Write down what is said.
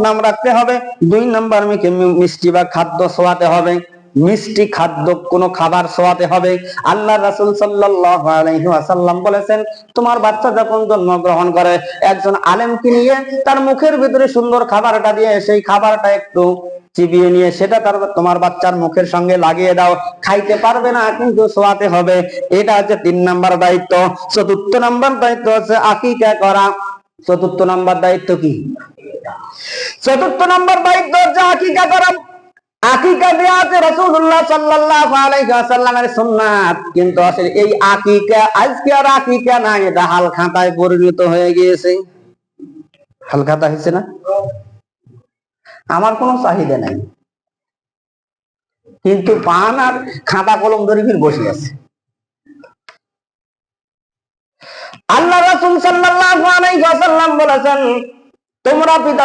নাম রাখতে হবে। 2 নাম্বার মেয়েকে মিষ্টি বা খাদ্য সোয়াতে হবে, মিষ্টি খাদ্য কোন খাবার সোয়াতে হবে। আল্লাহ রাসূল সাল্লাল্লাহু আলাইহি ওয়াসাল্লাম বলেছেন, তোমার বাচ্চা যখন জন্মগ্রহণ করে একজন আলেমকে নিয়ে তার মুখের ভিতরে সুন্দর খাবারটা দিয়ে সেই খাবারটা একটু চিবিয়ে নিয়ে সেটা তোমার বাচ্চার মুখের সঙ্গে লাগিয়ে দাও। খাইতে পারবে না কিন্তু সোয়াতে হবে। এটা হচ্ছে 3 নাম্বার দায়িত্ব। 4র্থ নাম্বার দায়িত্ব হচ্ছে আকিকা করা। 4র্থ নাম্বার দায়িত্ব কি? 4র্থ নাম্বার দায়িত্ব হচ্ছে আকিকা করা। আকিকা দেয়া আছে রাসূলুল্লাহ সাল্লাল্লাহু আলাইহি ওয়াসাল্লামের সুন্নাত, কিন্তু আসলে এই আকিকা আজকে আর আকিকা নাই, এটা হালখাতায় পরিণত হয়ে গিয়েছে। হালখাতা হয়েছে না? আমার কোনো চাহিদা নাই, কিন্তু পান আর খাতা কলম ধরে ফির বসে আছে। আল্লাহ রাসূল সাল্লাল্লাহু আলাইহি ওয়াসাল্লাম বলেছেন, তোমরা পিতা